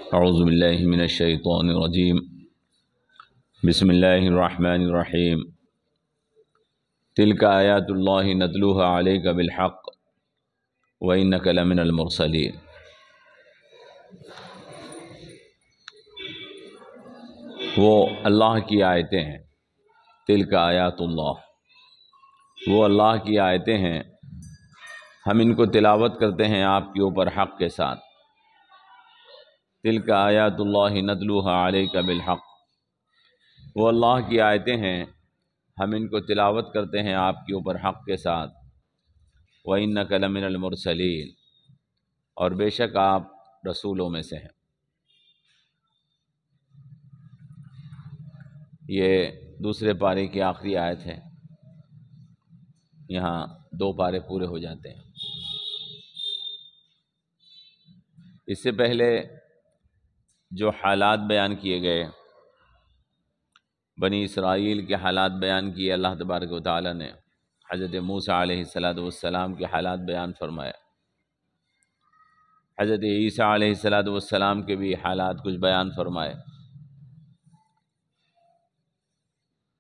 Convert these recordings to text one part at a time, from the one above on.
اعوذ باللہ من الشیطان الرجیم بسم اللہ الرحمن الرحیم تلک آیات اللہ نتلوها علیک بالحق وإنک لمن المرسلین۔ وہ اللہ کی آیتیں ہیں، تلک آیات اللہ، وہ اللہ کی آیتیں ہیں، ہم ان کو تلاوت کرتے ہیں آپ کے اوپر حق کے ساتھ۔ تلک آیات اللہ نتلوها علیک بالحق، وہ اللہ کی آیتیں ہیں، ہم ان کو تلاوت کرتے ہیں آپ کے اوپر حق کے ساتھ۔ وَإِنَّكَ لَمِنَ الْمُرْسَلِينَ، اور بے شک آپ رسولوں میں سے ہیں۔ یہ دوسرے پارے کی آخری آیت ہے، یہاں 2 پارے پورے ہو جاتے ہیں۔ اس سے پہلے جو حالات بیان کیے گئے، بنی اسرائیل کے حالات بیان کیے، اللہ تبارک و تعالی نے حضرت موسیٰ علیہ السلام کے حالات بیان فرمائے، حضرت عیسیٰ علیہ السلام کے بھی حالات کچھ بیان فرمائے،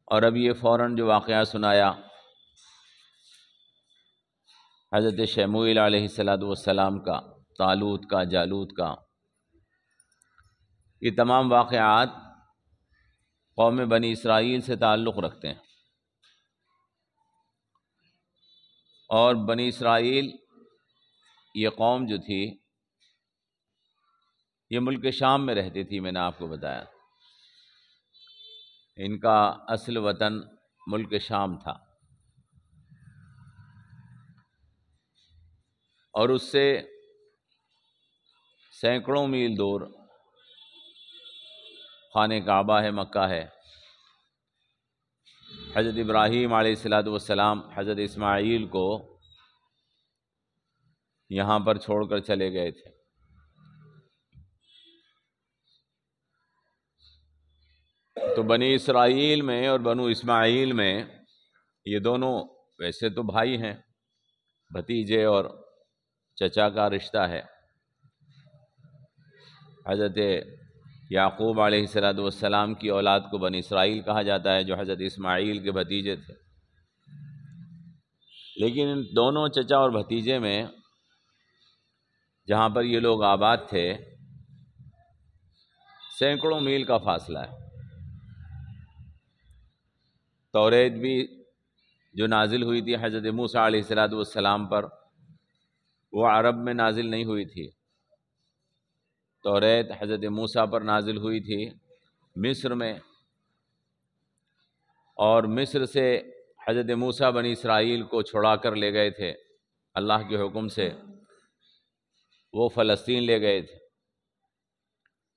اور اب یہ فوراً جو واقعہ سنایا حضرت شموئیل علیہ السلام کا، طالوت کا، جالوت کا، یہ تمام واقعات قوم بنی اسرائیل سے تعلق رکھتے ہیں۔ اور بنی اسرائیل یہ قوم جو تھی، یہ ملک شام میں رہتی تھی، میں نے آپ کو بتایا، ان کا اصل وطن ملک شام تھا، اور اس سے سینکڑوں میل دور خانہ کعبہ ہے، مکہ ہے۔ حضرت ابراہیم علیہ السلام حضرت اسماعیل کو یہاں پر چھوڑ کر چلے گئے تھے۔ تو بنی اسرائیل میں اور بنو اسماعیل میں یہ دونوں ویسے تو بھائی ہیں، بھتیجے اور چچا کا رشتہ ہے۔ حضرت یعقوب علیہ السلام کی اولاد کو بنی اسرائیل کہا جاتا ہے، جو حضرت اسماعیل کے بھتیجے تھے۔ لیکن ان دونوں چچا اور بھتیجے میں جہاں پر یہ لوگ آباد تھے، سینکڑوں میل کا فاصلہ ہے۔ توریت بھی جو نازل ہوئی تھی حضرت موسیٰ علیہ السلام پر، وہ عرب میں نازل نہیں ہوئی تھی۔ توریت حضرت موسیٰ پر نازل ہوئی تھی مصر میں، اور مصر سے حضرت موسیٰ بنی اسرائیل کو چھڑا کر لے گئے تھے اللہ کے حکم سے، وہ فلسطین لے گئے تھے۔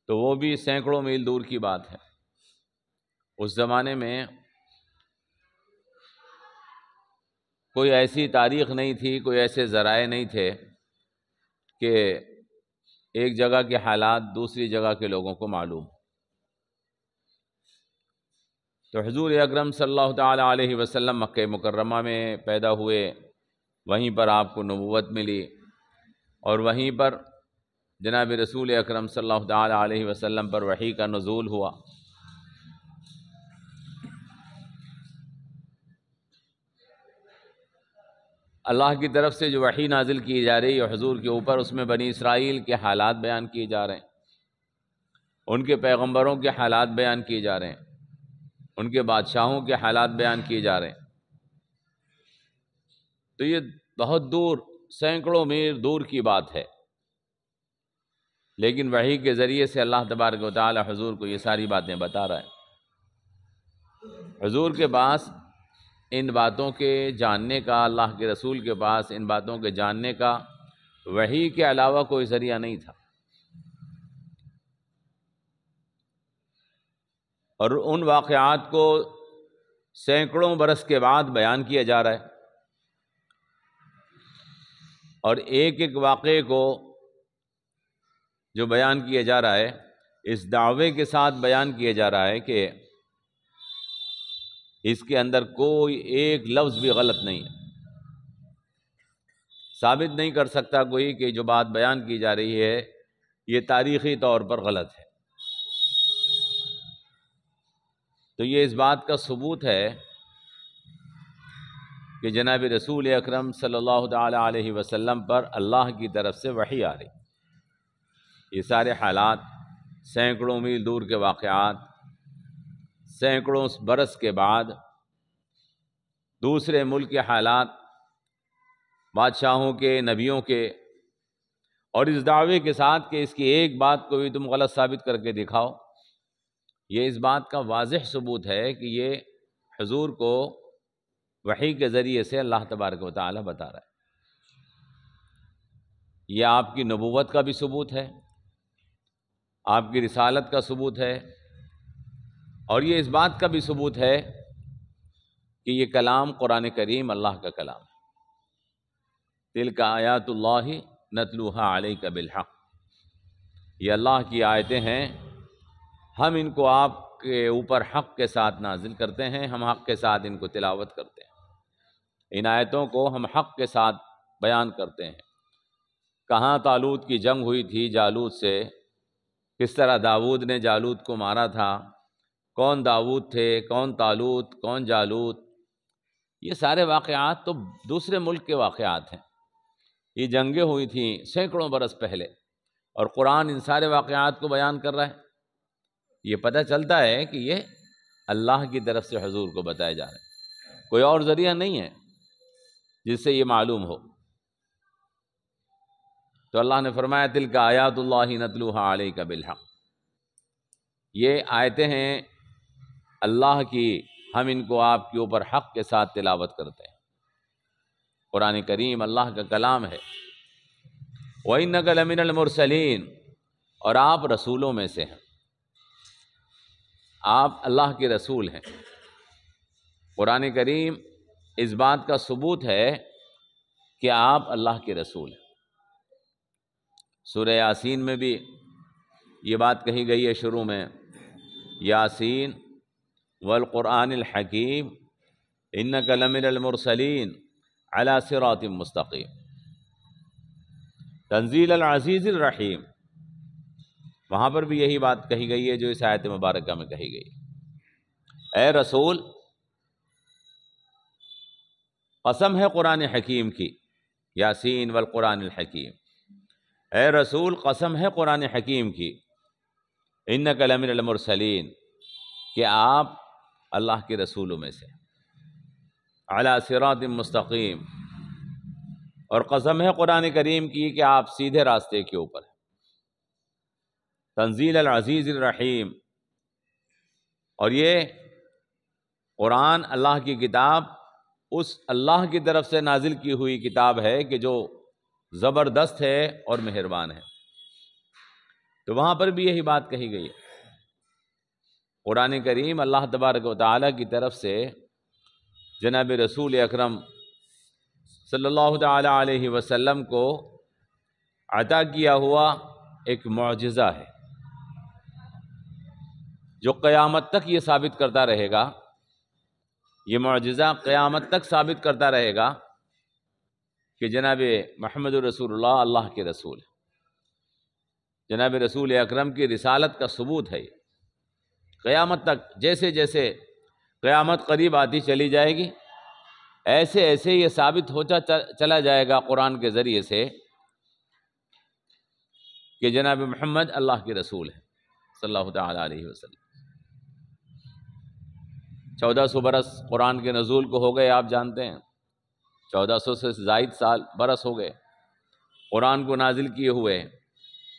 تو وہ بھی سینکڑوں میل دور کی بات ہے۔ اس زمانے میں کوئی ایسی تاریخ نہیں تھی، کوئی ایسے ذرائع نہیں تھے کہ ایک جگہ کے حالات دوسری جگہ کے لوگوں کو معلوم۔ تو حضور اکرم صلی اللہ تعالی علیہ وسلم مکہ مکرمہ میں پیدا ہوئے، وہیں پر آپ کو نبوت ملی، اور وہیں پر جناب رسول اکرم صلی اللہ تعالی علیہ وسلم پر وحی کا نزول ہوا۔ اللہ کی طرف سے جو وحی نازل کی جا رہی ہے حضور کے اوپر، اس میں بنی اسرائیل کے حالات بیان کیے جا رہے ہیں، ان کے پیغمبروں کے حالات بیان کیے جا رہے ہیں، ان کے بادشاہوں کے حالات بیان کیے جا رہے ہیں۔ تو یہ بہت دور، سینکڑوں میل دور کی بات ہے، لیکن وحی کے ذریعے سے اللہ تبارک و تعالی حضور کو یہ ساری باتیں بتا رہا ہے۔ حضور کے پاس ان باتوں کے جاننے کا، اللہ کے رسول کے پاس ان باتوں کے جاننے کا وحی کے علاوہ کوئی ذریعہ نہیں تھا، اور ان واقعات کو سینکڑوں برس کے بعد بیان کیا جا رہا ہے، اور ایک ایک واقعے کو جو بیان کیا جا رہا ہے، اس دعوے کے ساتھ بیان کیا جا رہا ہے کہ اس کے اندر کوئی ایک لفظ بھی غلط نہیں ہے۔ ثابت نہیں کر سکتا کوئی کہ جو بات بیان کی جا رہی ہے یہ تاریخی طور پر غلط ہے۔ تو یہ اس بات کا ثبوت ہے کہ جناب رسول اکرم صلی اللہ تعالی علیہ وسلم پر اللہ کی طرف سے وحی آ رہی۔ یہ سارے حالات، سینکڑوں میل دور کے واقعات، سینکڑوں برس کے بعد دوسرے ملک کے حالات، بادشاہوں کے، نبیوں کے، اور اس دعوے کے ساتھ کہ اس کی ایک بات کو بھی تم غلط ثابت کر کے دکھاؤ، یہ اس بات کا واضح ثبوت ہے کہ یہ حضور کو وحی کے ذریعے سے اللہ تبارک و تعالی بتا رہا ہے۔ یہ آپ کی نبوت کا بھی ثبوت ہے، آپ کی رسالت کا ثبوت ہے، اور یہ اس بات کا بھی ثبوت ہے کہ یہ کلام قرآن کریم اللہ کا کلام ہے۔ تلک آیات اللہ نتلوها علیک بالحق، یہ اللہ کی آیتیں ہیں، ہم ان کو آپ کے اوپر حق کے ساتھ نازل کرتے ہیں، ہم حق کے ساتھ ان کو تلاوت کرتے ہیں، ان آیتوں کو ہم حق کے ساتھ بیان کرتے ہیں۔ کہاں طالوت کی جنگ ہوئی تھی جالوت سے، کس طرح داؤد نے جالوت کو مارا تھا، کون داؤد تھے، کون طالوت، کون جالوت، یہ سارے واقعات تو دوسرے ملک کے واقعات ہیں۔ یہ جنگیں ہوئی تھیں سینکڑوں برس پہلے، اور قرآن ان سارے واقعات کو بیان کر رہا ہے۔ یہ پتہ چلتا ہے کہ یہ اللہ کی طرف سے حضور کو بتائے جا رہے ہیں، کوئی اور ذریعہ نہیں ہے جس سے یہ معلوم ہو۔ تو اللہ نے فرمایا تلک آیات اللہ نتلوها علیک بالحق، یہ آیتیں ہیں اللہ کی، ہم ان کو آپ کے اوپر حق کے ساتھ تلاوت کرتے ہیں۔ قرآن کریم اللہ کا کلام ہے۔ وَإِنَّكَ لَمِنَ الْمُرْسَلِينَ، اور آپ رسولوں میں سے ہیں، آپ اللہ کے رسول ہیں۔ قرآن کریم اس بات کا ثبوت ہے کہ آپ اللہ کے رسول ہیں۔ سورہ یاسین میں بھی یہ بات کہی گئی ہے شروع میں، یاسین والقرآن الحکیم انک لمن المرسلین علی صراط مستقیم تنزیل العزیز الرحیم، وہاں پر بھی یہی بات کہی گئی ہے جو اس آیت مبارکہ میں کہی گئی۔ اے رسول، قسم ہے قرآن حکیم کی، یاسین والقرآن الحکیم، اے رسول قسم ہے قرآن حکیم کی، انک لمن المرسلین، کہ آپ اللہ کے رسولوں میں سے، علی صراط مستقیم، اور قسم ہے قرآن کریم کی کہ آپ سیدھے راستے کے اوپر ہیں، تنزیل العزیز الرحیم، اور یہ قرآن اللہ کی کتاب اس اللہ کی طرف سے نازل کی ہوئی کتاب ہے کہ جو زبردست ہے اور مہربان ہے۔ تو وہاں پر بھی یہی بات کہی گئی ہے، قرآن کریم اللہ تبارک و تعالیٰ کی طرف سے جناب رسول اکرم صلی اللہ تعالی علیہ وسلم کو عطا کیا ہوا ایک معجزہ ہے، جو قیامت تک یہ ثابت کرتا رہے گا، یہ معجزہ قیامت تک ثابت کرتا رہے گا کہ جناب محمد رسول اللہ اللہ کے رسول ہے۔ جناب رسول اکرم کی رسالت کا ثبوت ہے یہ، قیامت تک، جیسے جیسے قیامت قریب آتی چلی جائے گی، ایسے ایسے یہ ثابت ہوتا چلا جائے گا قرآن کے ذریعے سے کہ جناب محمد اللہ کے رسول ہیں صلی اللہ تعالی علیہ وسلم۔ 1400 برس قرآن کے نزول کو ہو گئے، آپ جانتے ہیں 1400 سے زائد سال برس ہو گئے قرآن کو نازل کیے ہوئے،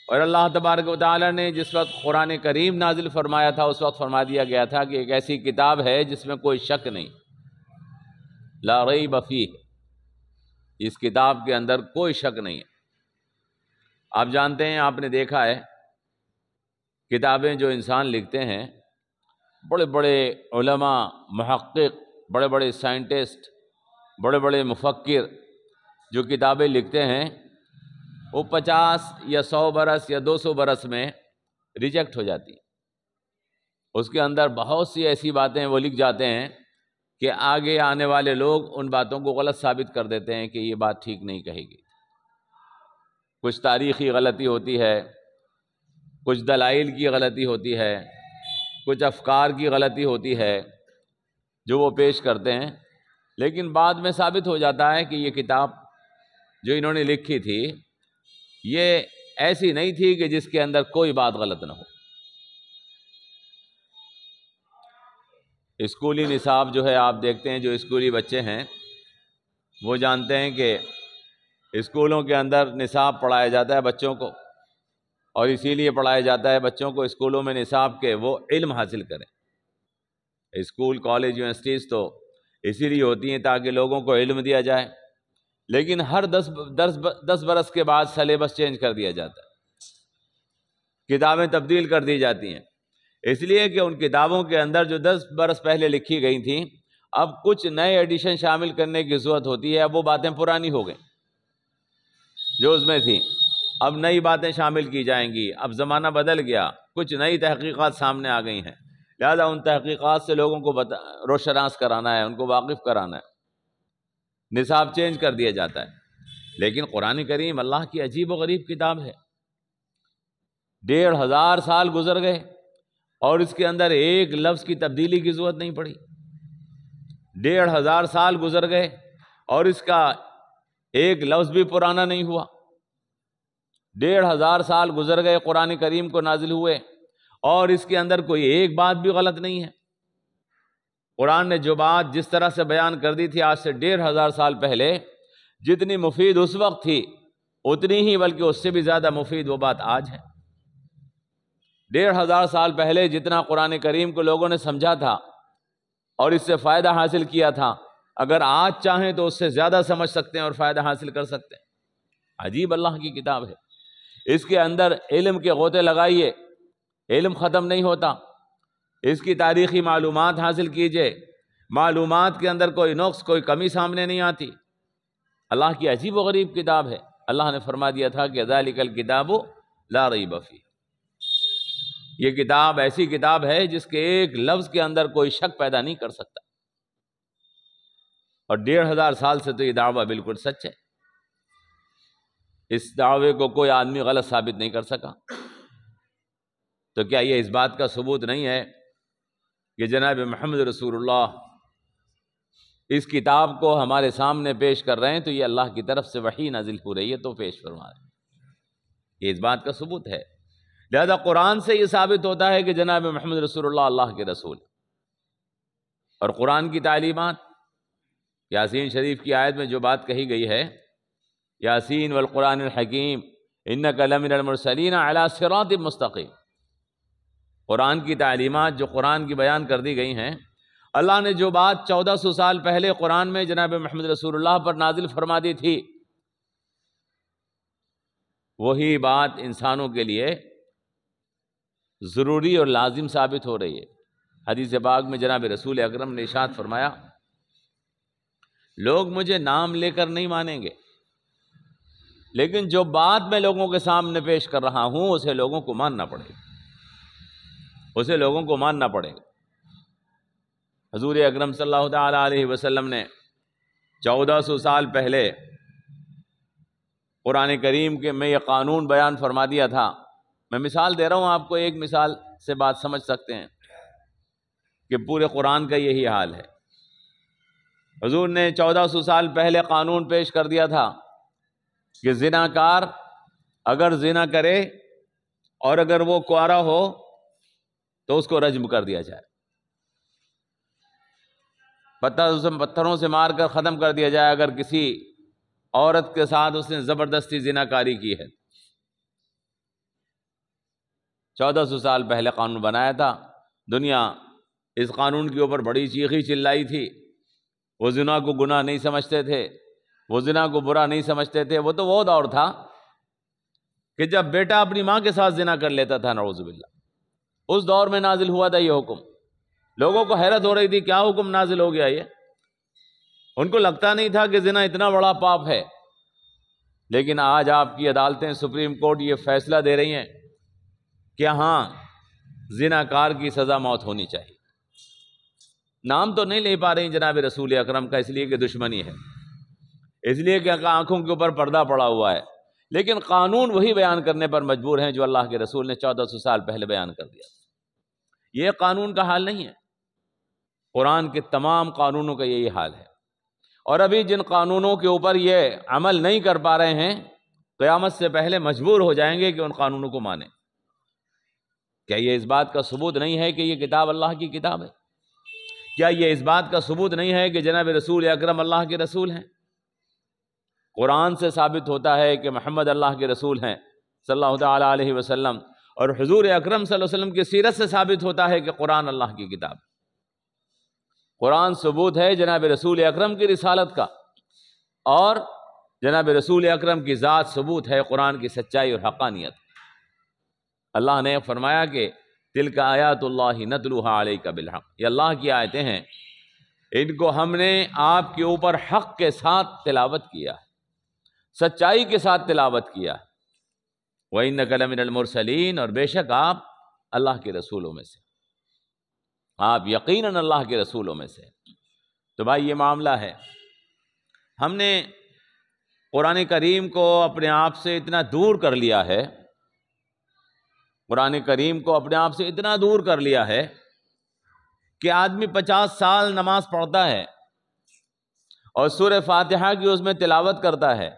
اور اللہ تبارک و تعالیٰ نے جس وقت قرآن کریم نازل فرمایا تھا اس وقت فرما دیا گیا تھا کہ ایک ایسی کتاب ہے جس میں کوئی شک نہیں، لا ریب فیہ، اس کتاب کے اندر کوئی شک نہیں ہے۔ آپ جانتے ہیں، آپ نے دیکھا ہے، کتابیں جو انسان لکھتے ہیں، بڑے بڑے علماء، محقق، بڑے بڑے سائنٹسٹ، بڑے بڑے مفکر جو کتابیں لکھتے ہیں، وہ 50 یا 100 برس یا 200 برس میں ریجیکٹ ہو جاتی ہیں۔ اس کے اندر بہت سی ایسی باتیں وہ لکھ جاتے ہیں کہ آگے آنے والے لوگ ان باتوں کو غلط ثابت کر دیتے ہیں کہ یہ بات ٹھیک نہیں کہی گئی۔ کچھ تاریخی غلطی ہوتی ہے، کچھ دلائل کی غلطی ہوتی ہے، کچھ افکار کی غلطی ہوتی ہے جو وہ پیش کرتے ہیں، لیکن بعد میں ثابت ہو جاتا ہے کہ یہ کتاب جو انہوں نے لکھی تھی یہ ایسی نہیں تھی کہ جس کے اندر کوئی بات غلط نہ ہو۔ اسکولی نصاب جو ہے، آپ دیکھتے ہیں جو اسکولی بچے ہیں وہ جانتے ہیں کہ اسکولوں کے اندر نصاب پڑھایا جاتا ہے بچوں کو، اور اسی لیے پڑھایا جاتا ہے بچوں کو اسکولوں میں نصاب کے وہ علم حاصل کریں۔ اسکول، کالج، یونیورسٹیز تو اسی لیے ہوتی ہیں تاکہ لوگوں کو علم دیا جائے، لیکن ہر 10 برس کے بعد سلیبس چینج کر دیا جاتا ہے، کتابیں تبدیل کر دی جاتی ہیں، اس لیے کہ ان کتابوں کے اندر جو 10 برس پہلے لکھی گئی تھیں اب کچھ نئے ایڈیشن شامل کرنے کی ضرورت ہوتی ہے۔ اب وہ باتیں پرانی ہو گئیں جو اس میں تھیں، اب نئی باتیں شامل کی جائیں گی، اب زمانہ بدل گیا، کچھ نئی تحقیقات سامنے آ گئی ہیں، لہذا ان تحقیقات سے لوگوں کو روشناس کرانا ہے، ان کو واقف کرانا ہے، نصاب چینج کر دیا جاتا ہے۔ لیکن قرآن کریم اللہ کی عجیب و غریب کتاب ہے، 1500 سال گزر گئے اور اس کے اندر ایک لفظ کی تبدیلی کی ضرورت نہیں پڑی، 1500 سال گزر گئے اور اس کا ایک لفظ بھی پرانا نہیں ہوا، 1500 سال گزر گئے قرآن کریم کو نازل ہوئے اور اس کے اندر کوئی ایک بات بھی غلط نہیں ہے۔ قرآن نے جو بات جس طرح سے بیان کر دی تھی آج سے 1500 سال پہلے، جتنی مفید اس وقت تھی اتنی ہی بلکہ اس سے بھی زیادہ مفید وہ بات آج ہے۔ 1500 سال پہلے جتنا قرآن کریم کو لوگوں نے سمجھا تھا اور اس سے فائدہ حاصل کیا تھا، اگر آج چاہیں تو اس سے زیادہ سمجھ سکتے ہیں اور فائدہ حاصل کر سکتے ہیں۔ عجیب اللہ کی کتاب ہے، اس کے اندر علم کے غوطے لگائیے، علم ختم نہیں ہوتا، اس کی تاریخی معلومات حاصل کیجئے، معلومات کے اندر کوئی نقص، کوئی کمی سامنے نہیں آتی۔ اللہ کی عجیب و غریب کتاب ہے۔ اللہ نے فرما دیا تھا کہ ذالک الکتاب لا ریب فیہ، یہ کتاب ایسی کتاب ہے جس کے ایک لفظ کے اندر کوئی شک پیدا نہیں کر سکتا، اور 1500 سال سے تو یہ دعویٰ بالکل سچ ہے، اس دعوے کو کوئی آدمی غلط ثابت نہیں کر سکا۔ تو کیا یہ اس بات کا ثبوت نہیں ہے کہ جناب محمد رسول اللہ اس کتاب کو ہمارے سامنے پیش کر رہے ہیں تو یہ اللہ کی طرف سے وحی نازل ہو رہی ہے تو پیش فرما رہے ہیں، یہ اس بات کا ثبوت ہے۔ لہذا قرآن سے یہ ثابت ہوتا ہے کہ جناب محمد رسول اللہ اللہ کے رسول، اور قرآن کی تعلیمات، یاسین شریف کی آیت میں جو بات کہی گئی ہے، یاسین والقرآن الحکیم انک لمن المرسلین علی صراط مستقیم، قرآن کی تعلیمات جو قرآن کی بیان کر دی گئی ہیں، اللہ نے جو بات 1400 سال پہلے قرآن میں جناب محمد رسول اللہ پر نازل فرما دی تھی، وہی بات انسانوں کے لیے ضروری اور لازم ثابت ہو رہی ہے۔ حدیث پاک میں جناب رسول اکرم نے ارشاد فرمایا، لوگ مجھے نام لے کر نہیں مانیں گے، لیکن جو بات میں لوگوں کے سامنے پیش کر رہا ہوں اسے لوگوں کو ماننا پڑے گا، اسے لوگوں کو ماننا پڑے گا۔ حضور اکرم صلی اللہ تعالی علیہ وسلم نے 1400 سال پہلے قرآن کریم کے میں یہ قانون بیان فرما دیا تھا۔ میں مثال دے رہا ہوں آپ کو، ایک مثال سے بات سمجھ سکتے ہیں کہ پورے قرآن کا یہی حال ہے۔ حضور نے 1400 سال پہلے قانون پیش کر دیا تھا کہ زناکار اگر زنا کرے اور اگر وہ کنوارا ہو تو اس کو رجم کر دیا جائے، پتھروں سے مار کر ختم کر دیا جائے اگر کسی عورت کے ساتھ اس نے زبردستی زناکاری کی ہے۔ 1400 سال پہلے قانون بنایا تھا، دنیا اس قانون کے اوپر بڑی چیخی چلائی تھی، وہ زنا کو گناہ نہیں سمجھتے تھے، وہ زنا کو برا نہیں سمجھتے تھے۔ وہ تو وہ دور تھا کہ جب بیٹا اپنی ماں کے ساتھ زنا کر لیتا تھا، نعوذ باللہ، اس دور میں نازل ہوا تھا یہ حکم۔ لوگوں کو حیرت ہو رہی تھی کیا حکم نازل ہو گیا یہ، ان کو لگتا نہیں تھا کہ زنا اتنا بڑا پاپ ہے۔ لیکن آج آپ کی عدالتیں، سپریم کورٹ یہ فیصلہ دے رہی ہیں کہ ہاں زناکار کی سزا موت ہونی چاہیے۔ نام تو نہیں لے پا رہی جناب رسول اکرم کا، اس لیے کہ دشمنی ہے، اس لیے کہ آنکھوں کے اوپر پردہ پڑا ہوا ہے، لیکن قانون وہی بیان کرنے پر مجبور ہیں جو اللہ کے رسول نے 1400 سال پہلے بیان کر دیا۔ یہ قانون کا حال نہیں ہے، قرآن کے تمام قانونوں کا یہی حال ہے۔ اور ابھی جن قانونوں کے اوپر یہ عمل نہیں کر پا رہے ہیں، قیامت سے پہلے مجبور ہو جائیں گے کہ ان قانونوں کو مانیں۔ کیا یہ اس بات کا ثبوت نہیں ہے کہ یہ کتاب اللہ کی کتاب ہے؟ کیا یہ اس بات کا ثبوت نہیں ہے کہ جناب رسول اکرم اللہ کے رسول ہیں؟ قرآن سے ثابت ہوتا ہے کہ محمد اللہ کے رسول ہیں صلی اللہ تعالیٰ علیہ وسلم، اور حضور اکرم صلی اللہ علیہ وسلم کی سیرت سے ثابت ہوتا ہے کہ قرآن اللہ کی کتاب۔ قرآن ثبوت ہے جناب رسول اکرم کی رسالت کا، اور جناب رسول اکرم کی ذات ثبوت ہے قرآن کی سچائی اور حقانیت۔ اللہ نے فرمایا کہ تلک آیات اللہ نتلوها علیک بالحق، یہ اللہ کی آیتیں ہیں، ان کو ہم نے آپ کے اوپر حق کے ساتھ تلاوت کیا، سچائی کے ساتھ تلاوت کیا۔ وَإِنَّكَ لَمِنَ الْمُرْسَلِينَ، اور بے شک آپ اللہ کے رسولوں میں سے، آپ یقیناً اللہ کے رسولوں میں سے۔ تو بھائی یہ معاملہ ہے، ہم نے قرآن کریم کو اپنے آپ سے اتنا دور کر لیا ہے، قرآن کریم کو اپنے آپ سے اتنا دور کر لیا ہے کہ آدمی 50 سال نماز پڑھتا ہے اور سورہ فاتحہ کی اس میں تلاوت کرتا ہے،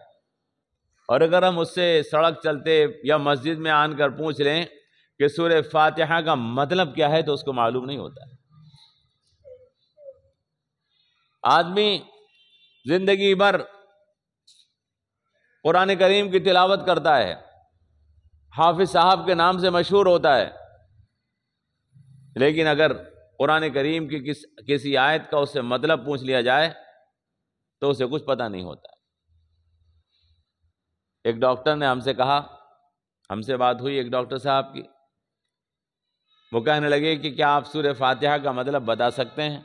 اور اگر ہم اس سے سڑک چلتے یا مسجد میں آن کر پوچھ لیں کہ سورہ فاتحہ کا مطلب کیا ہے تو اس کو معلوم نہیں ہوتا ہے۔ آدمی زندگی بھر قرآن کریم کی تلاوت کرتا ہے، حافظ صاحب کے نام سے مشہور ہوتا ہے، لیکن اگر قرآن کریم کی کسی آیت کا اس سے مطلب پوچھ لیا جائے تو اسے کچھ پتہ نہیں ہوتا۔ ایک ڈاکٹر نے ہم سے کہا، ہم سے بات ہوئی ایک ڈاکٹر صاحب کی، وہ کہنے لگے کہ کیا آپ سورہ فاتحہ کا مطلب بتا سکتے ہیں؟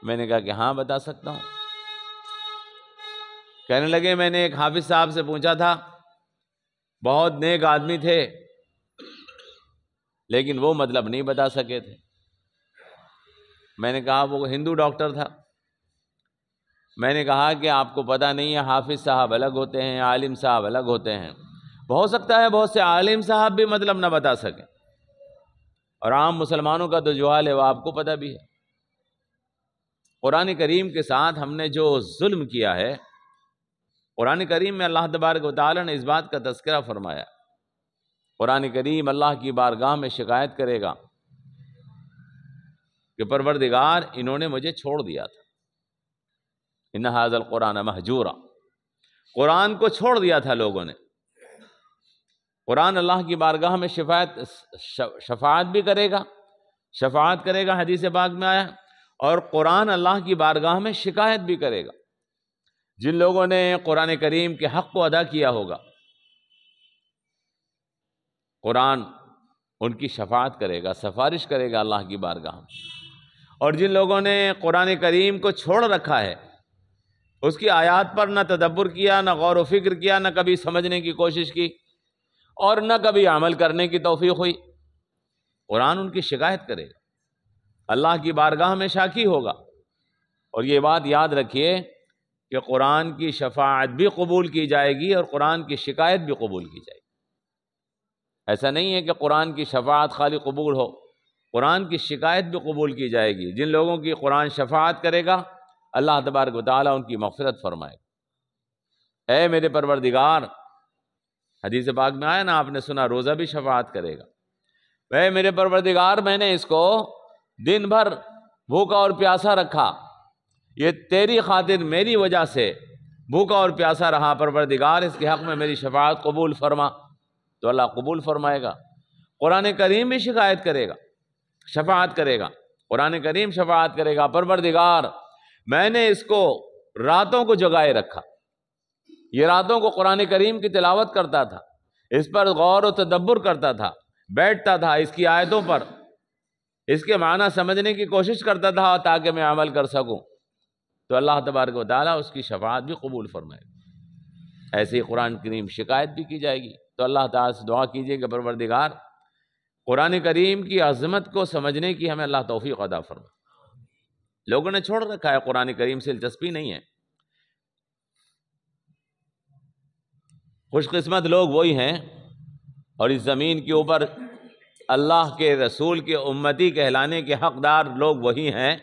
میں نے کہا کہ ہاں بتا سکتا ہوں۔ کہنے لگے میں نے ایک حافظ صاحب سے پوچھا تھا، بہت نیک آدمی تھے لیکن وہ مطلب نہیں بتا سکے تھے۔ میں نے کہا وہ ہندو ڈاکٹر تھا۔ میں نے کہا کہ آپ کو پتہ نہیں ہے حافظ صاحب الگ ہوتے ہیں، عالم صاحب الگ ہوتے ہیں، ہو سکتا ہے بہت سے عالم صاحب بھی مطلب نہ بتا سکیں، اور عام مسلمانوں کا تو جو حال ہے وہ آپ کو پتہ بھی ہے۔ قرآن کریم کے ساتھ ہم نے جو ظلم کیا ہے، قرآن کریم میں اللہ تبارک و تعالی نے اس بات کا تذکرہ فرمایا۔ قرآن کریم اللہ کی بارگاہ میں شکایت کرے گا کہ پروردگار انہوں نے مجھے چھوڑ دیا تھا، ان ھذا القرآن مہجورا، قرآن کو چھوڑ دیا تھا لوگوں نے۔ قرآن اللہ کی بارگاہ میں شفاعت بھی کرے گا، شفاعت کرے گا، حدیث پاک میں آیا، اور قرآن اللہ کی بارگاہ میں شکایت بھی کرے گا۔ جن لوگوں نے قرآن کریم کے حق کو ادا کیا ہوگا، قرآن ان کی شفاعت کرے گا، سفارش کرے گا اللہ کی بارگاہ میں۔ اور جن لوگوں نے قرآن کریم کو چھوڑ رکھا ہے، اس کی آیات پر نہ تدبر کیا، نہ غور و فکر کیا، نہ کبھی سمجھنے کی کوشش کی، اور نہ کبھی عمل کرنے کی توفیق ہوئی، قرآن ان کی شکایت کرے گا، اللہ کی بارگاہ میں شاکی ہوگا۔ اور یہ بات یاد رکھیے کہ قرآن کی شفاعت بھی قبول کی جائے گی اور قرآن کی شکایت بھی قبول کی جائے گی۔ ایسا نہیں ہے کہ قرآن کی شفاعت خالی قبول ہو، قرآن کی شکایت بھی قبول کی جائے گی۔ جن لوگوں کی قرآن شفاعت کرے گا، اللہ تبارک و تعالیٰ ان کی مغفرت فرمائے گا۔ اے میرے پروردگار، حدیث پاک میں آیا نا، آپ نے سنا روزہ بھی شفاعت کرے گا۔ اے میرے پروردگار، میں نے اس کو دن بھر بھوکا اور پیاسا رکھا، یہ تیری خاطر میری وجہ سے بھوکا اور پیاسا رہا، پروردگار اس کے حق میں میری شفاعت قبول فرما، تو اللہ قبول فرمائے گا۔ قرآن کریم بھی شکایت کرے گا، شفاعت کرے گا، قرآن کریم شفاعت کرے گا، پروردگار میں نے اس کو راتوں کو جگائے رکھا، یہ راتوں کو قرآن کریم کی تلاوت کرتا تھا، اس پر غور و تدبر کرتا تھا، بیٹھتا تھا اس کی آیتوں پر، اس کے معنی سمجھنے کی کوشش کرتا تھا تاکہ میں عمل کر سکوں، تو اللہ تبارک و تعالیٰ اس کی شفاعت بھی قبول فرمائے گا۔ ایسے ہی قرآن کریم شکایت بھی کی جائے گی۔ تو اللہ تعالیٰ سے دعا کیجئے کہ پروردگار قرآن کریم کی عظمت کو سمجھنے کی ہمیں اللہ توفیق عطا فرما۔ لوگوں نے چھوڑ رکھا ہے، قرآن کریم سے دلچسپی نہیں ہے۔ خوش قسمت لوگ وہی ہیں، اور اس زمین کے اوپر اللہ کے رسول کے امتی کہلانے کے حقدار لوگ وہی ہیں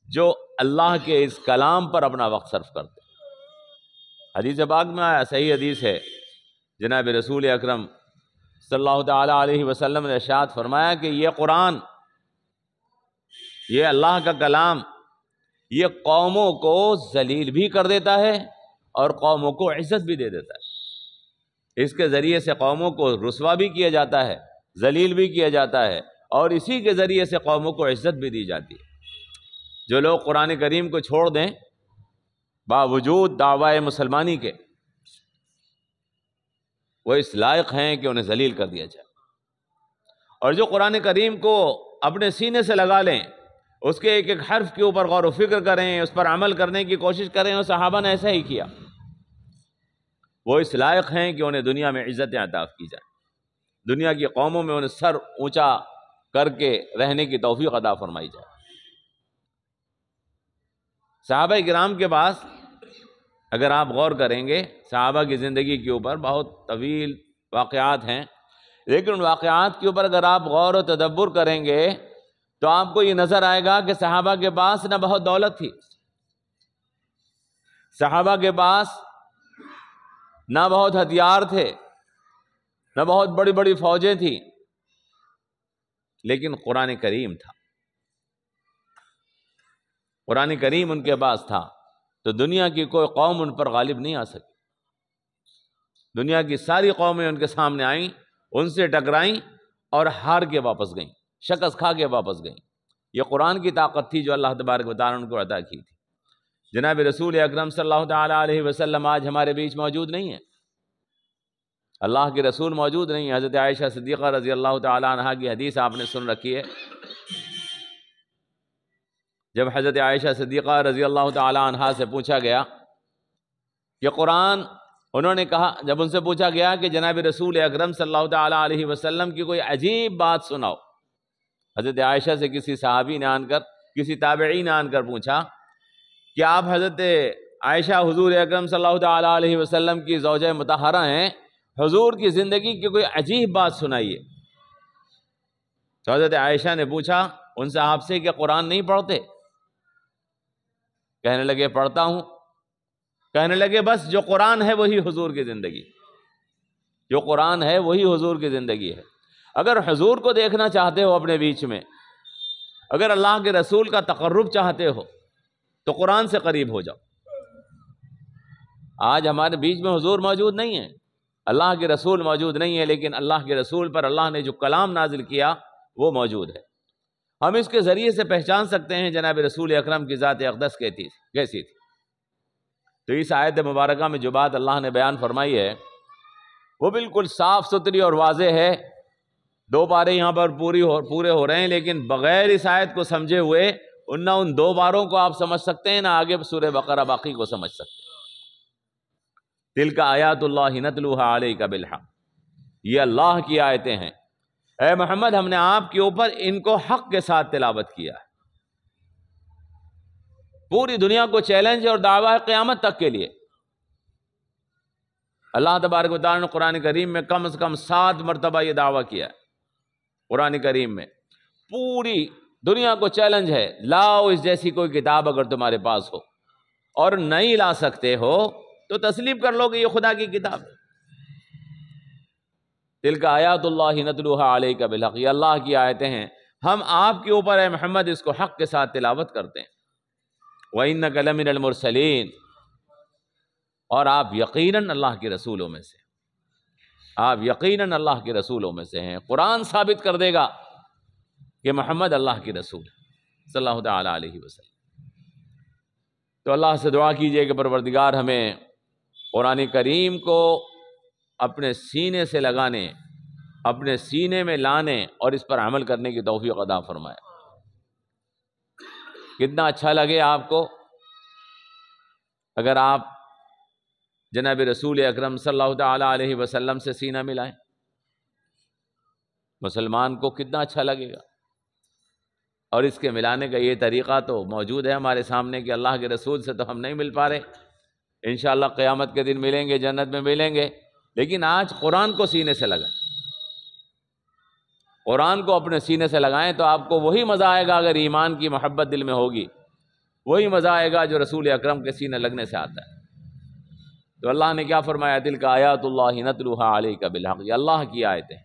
جو اللہ کے اس کلام پر اپنا وقت صرف کرتے ہیں۔ حدیث پاک میں آیا، صحیح حدیث ہے، جناب رسول اکرم صلی اللہ تعالیٰ علیہ وسلم نے ارشاد فرمایا کہ یہ قرآن، یہ اللہ کا کلام، یہ قوموں کو ذلیل بھی کر دیتا ہے اور قوموں کو عزت بھی دے دیتا ہے۔ اس کے ذریعے سے قوموں کو رسوا بھی کیا جاتا ہے، ذلیل بھی کیا جاتا ہے، اور اسی کے ذریعے سے قوموں کو عزت بھی دی جاتی ہے۔ جو لوگ قرآن کریم کو چھوڑ دیں باوجود دعوی مسلمانی کے، وہ اس لائق ہیں کہ انہیں ذلیل کر دیا جائے، اور جو قرآن کریم کو اپنے سینے سے لگا لیں، اس کے ایک ایک حرف کے اوپر غور و فکر کریں، اس پر عمل کرنے کی کوشش کریں، اور صحابہ نے ایسا ہی کیا، وہ اس لائق ہیں کہ انہیں دنیا میں عزتیں عطا کی جائیں، دنیا کی قوموں میں انہیں سر اونچا کر کے رہنے کی توفیق عطا فرمائی جائے۔ صحابہ کرام کے پاس اگر آپ غور کریں گے، صحابہ کی زندگی کے اوپر بہت طویل واقعات ہیں، لیکن ان واقعات کے اوپر اگر آپ غور و تدبر کریں گے تو آپ کو یہ نظر آئے گا کہ صحابہ کے پاس نہ بہت دولت تھی، صحابہ کے پاس نہ بہت ہتھیار تھے، نہ بہت بڑی بڑی فوجیں تھیں، لیکن قرآن کریم تھا، قرآن کریم ان کے پاس تھا، تو دنیا کی کوئی قوم ان پر غالب نہیں آ سکی۔ دنیا کی ساری قومیں ان کے سامنے آئیں، ان سے ٹکرائیں اور ہار کے واپس گئیں، شکست کھا کے واپس گئیں۔ یہ قرآن کی طاقت تھی جو اللہ تبارک و تعالیٰ نے ان کو عطا کی تھی۔ جناب رسول اکرم صلی اللہ تعالیٰ علیہ وسلم آج ہمارے بیچ موجود نہیں ہے، اللہ کے رسول موجود نہیں ہے۔ حضرت عائشہ صدیقہ رضی اللہ تعالیٰ عنہا کی حدیث آپ نے سن رکھی ہے، جب حضرت عائشہ صدیقہ رضی اللہ تعالیٰ عنہا سے پوچھا گیا کہ قرآن، انہوں نے کہا، جب ان سے پوچھا گیا کہ جناب رسول اکرم صلی اللہ تعالیٰ علیہ وسلم کی کوئی عجیب بات سناؤ، حضرت عائشہ سے کسی صحابی نے آن کر، کسی تابعی نے آن کر پوچھا کہ آپ حضرت عائشہ حضور اکرم صلی اللہ تعالیٰ علیہ وسلم کی زوجہ مطہرہ ہیں، حضور کی زندگی کی کوئی عجیب بات سنائیے۔ تو حضرت عائشہ نے پوچھا ان صاحب سے کہ قرآن نہیں پڑھتے؟ کہنے لگے پڑھتا ہوں۔ کہنے لگے بس جو قرآن ہے وہی حضور کی زندگی، جو قرآن ہے وہی حضور کی زندگی ہے۔ اگر حضور کو دیکھنا چاہتے ہو اپنے بیچ میں، اگر اللہ کے رسول کا تقرب چاہتے ہو تو قرآن سے قریب ہو جاؤ۔ آج ہمارے بیچ میں حضور موجود نہیں ہے، اللہ کے رسول موجود نہیں ہے، لیکن اللہ کے رسول پر اللہ نے جو کلام نازل کیا وہ موجود ہے۔ ہم اس کے ذریعے سے پہچان سکتے ہیں جناب رسول اکرم کی ذات اقدس کیسی تھی۔ تو اس آیت مبارکہ میں جو بات اللہ نے بیان فرمائی ہے وہ بالکل صاف ستھری اور واضح ہے۔ دو بارے یہاں پر پورے ہو رہے ہیں، لیکن بغیر اس آیت کو سمجھے ہوئے نہ ان دو باروں کو آپ سمجھ سکتے ہیں، نہ آگے سورہ بقرہ باقی کو سمجھ سکتے ہیں۔ تلک آیات اللہ نتلوها علیک بالحق، یہ اللہ کی آیتیں ہیں، اے محمد ہم نے آپ کے اوپر ان کو حق کے ساتھ تلاوت کیا ہے۔ پوری دنیا کو چیلنج اور دعویٰ ہے قیامت تک کے لیے۔ اللہ تبارک و تعالیٰ نے قرآن کریم میں کم از کم 7 مرتبہ یہ دعویٰ کیا ہے۔ قرآن کریم میں پوری دنیا کو چیلنج ہے، لاؤ اس جیسی کوئی کتاب اگر تمہارے پاس ہو، اور نہیں لا سکتے ہو تو تسلیم کر لو کہ یہ خدا کی کتاب ہے۔ تلک آیات اللہ نتلوها علیک بالحق، یہ اللہ کی آیتیں ہیں، ہم آپ کے اوپر اے محمد اس کو حق کے ساتھ تلاوت کرتے ہیں۔ وَإِنَّكَ لَمِنَ الْمُرْسَلِينَ، اور آپ یقیناً اللہ کے رسولوں میں سے، آپ یقیناً اللہ کے رسولوں میں سے ہیں۔ قرآن ثابت کر دے گا کہ محمد اللہ کے رسول صلی اللہ تعالیٰ علیہ وسلم۔ تو اللہ سے دعا کیجئے کہ پروردگار ہمیں قرآن کریم کو اپنے سینے سے لگانے، اپنے سینے میں لانے اور اس پر عمل کرنے کی توفیق عطا فرمائے۔ کتنا اچھا لگے آپ کو اگر آپ جناب رسول اکرم صلی اللہ تعالیٰ علیہ وسلم سے سینہ ملائیں، مسلمان کو کتنا اچھا لگے گا۔ اور اس کے ملانے کا یہ طریقہ تو موجود ہے ہمارے سامنے کہ اللہ کے رسول سے تو ہم نہیں مل پا رہے، انشاءاللہ قیامت کے دن ملیں گے، جنت میں ملیں گے، لیکن آج قرآن کو سینے سے لگائیں، قرآن کو اپنے سینے سے لگائیں تو آپ کو وہی مزہ آئے گا، اگر ایمان کی محبت دل میں ہوگی وہی مزہ آئے گا جو رسول اکرم کے سینے لگنے سے آتا ہے۔ تو اللہ نے کیا فرمایا؟ تلک آیات اللہ نتلوها علیک بالحق، یہ اللہ کی آیتیں ہیں۔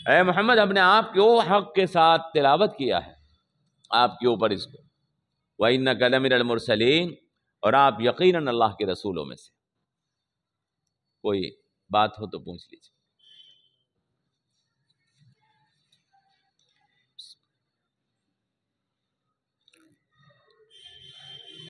اے محمد ہم نے آپ کو حق کے ساتھ تلاوت کیا ہے آپ کے اوپر اس کو، وَإِنَّكَ لَمِنَ الْمُرْسَلِينَ، اور آپ یقیناً اللہ کے رسولوں میں سے۔ کوئی بات ہو تو پوچھ لیجیے۔